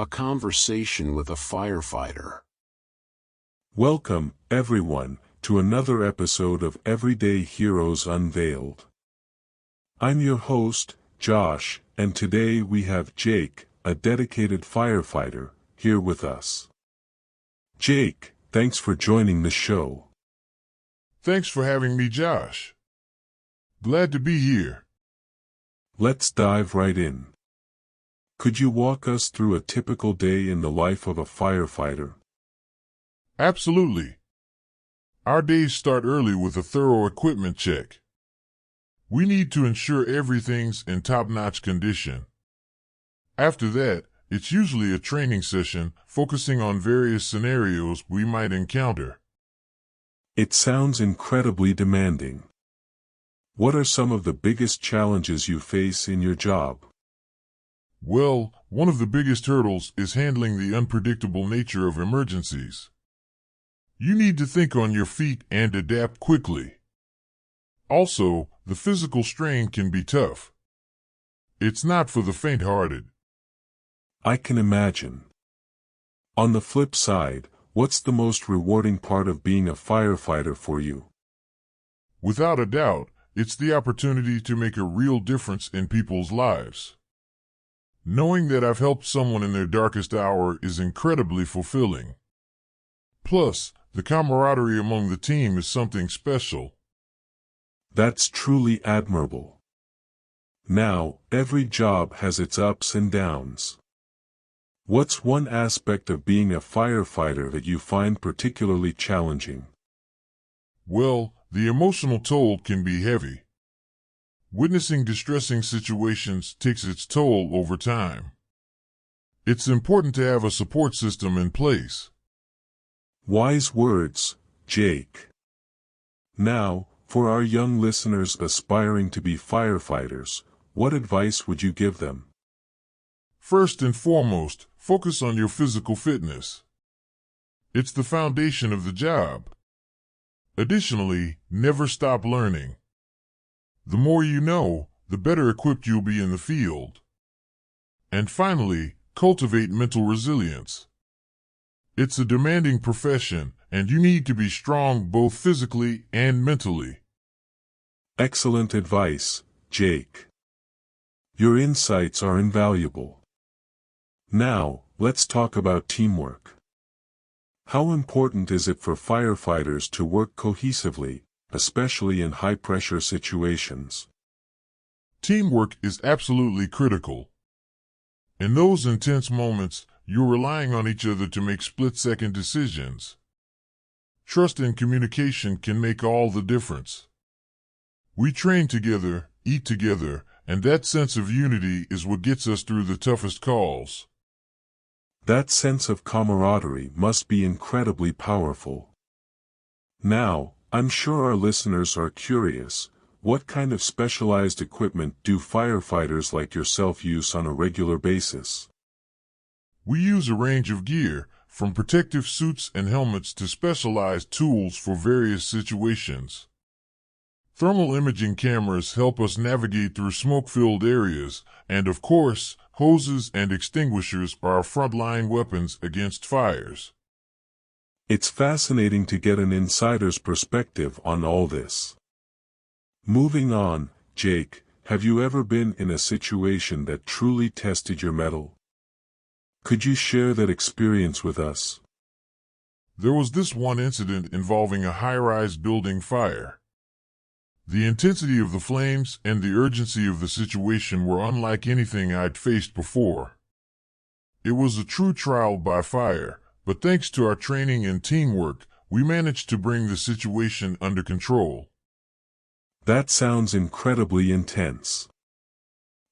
A conversation with a firefighter. Welcome, everyone, to another episode of Everyday Heroes Unveiled. I'm your host, Josh, and today we have Jake, a dedicated firefighter, here with us. Jake, thanks for joining the show. Thanks for having me, Josh. Glad to be here. Let's dive right in. Could you walk us through a typical day in the life of a firefighter? Absolutely. Our days start early with a thorough equipment check. We need to ensure everything's in top-notch condition. After that, it's usually a training session focusing on various scenarios we might encounter. It sounds incredibly demanding. What are some of the biggest challenges you face in your job? Well, one of the biggest hurdles is handling the unpredictable nature of emergencies. You need to think on your feet and adapt quickly. Also, the physical strain can be tough. It's not for the faint-hearted. I can imagine. On the flip side, what's the most rewarding part of being a firefighter for you? Without a doubt, it's the opportunity to make a real difference in people's lives. Knowing that I've helped someone in their darkest hour is incredibly fulfilling. Plus, the camaraderie among the team is something special. That's truly admirable. Now, every job has its ups and downs. What's one aspect of being a firefighter that you find particularly challenging? Well, the emotional toll can be heavy. Witnessing distressing situations takes its toll over time. It's important to have a support system in place. Wise words, Jake. Now, for our young listeners aspiring to be firefighters, what advice would you give them? First and foremost, focus on your physical fitness. It's the foundation of the job. Additionally, never stop learning. The more you know, the better equipped you'll be in the field. And finally, cultivate mental resilience. It's a demanding profession, and you need to be strong both physically and mentally. Excellent advice, Jake. Your insights are invaluable. Now, let's talk about teamwork. How important is it for firefighters to work cohesively, especially in high-pressure situations? Teamwork is absolutely critical. In those intense moments, you're relying on each other to make split-second decisions. Trust and communication can make all the difference. We train together, eat together, and that sense of unity is what gets us through the toughest calls. That sense of camaraderie must be incredibly powerful. Now, I'm sure our listeners are curious, what kind of specialized equipment do firefighters like yourself use on a regular basis? We use a range of gear, from protective suits and helmets to specialized tools for various situations. Thermal imaging cameras help us navigate through smoke-filled areas, and of course, hoses and extinguishers are our frontline weapons against fires. It's fascinating to get an insider's perspective on all this. Moving on, Jake, have you ever been in a situation that truly tested your mettle? Could you share that experience with us? There was this one incident involving a high-rise building fire. The intensity of the flames and the urgency of the situation were unlike anything I'd faced before. It was a true trial by fire, but thanks to our training and teamwork, we managed to bring the situation under control. That sounds incredibly intense.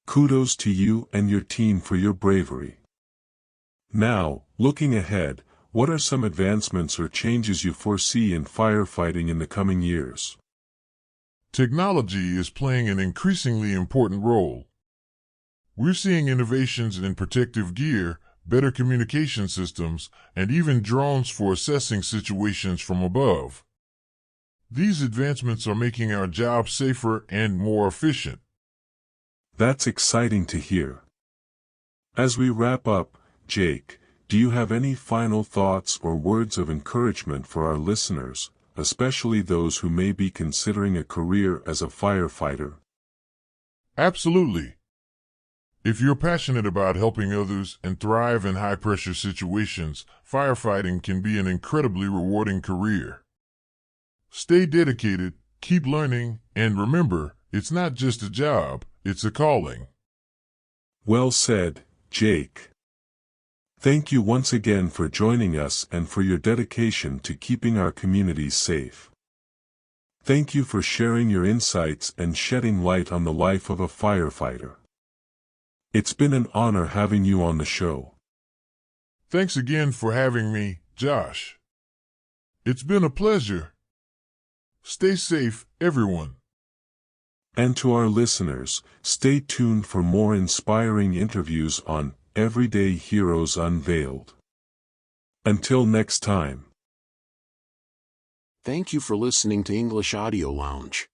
Kudos to you and your team for your bravery. Now, looking ahead, what are some advancements or changes you foresee in firefighting in the coming years? Technology is playing an increasingly important role. We're seeing innovations in protective gear, better communication systems, and even drones for assessing situations from above. These advancements are making our job safer and more efficient. That's exciting to hear. As we wrap up, Jake, do you have any final thoughts or words of encouragement for our listeners, especially those who may be considering a career as a firefighter? Absolutely. If you're passionate about helping others and thrive in high-pressure situations, firefighting can be an incredibly rewarding career. Stay dedicated, keep learning, and remember, it's not just a job, it's a calling. Well said, Jake. Thank you once again for joining us and for your dedication to keeping our communities safe. Thank you for sharing your insights and shedding light on the life of a firefighter. It's been an honor having you on the show. Thanks again for having me, Josh. It's been a pleasure. Stay safe, everyone. And to our listeners, stay tuned for more inspiring interviews on Everyday Heroes Unveiled. Until next time. Thank you for listening to English Audio Lounge.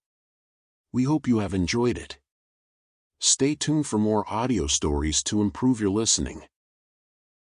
We hope you have enjoyed it. Stay tuned for more audio stories to improve your listening.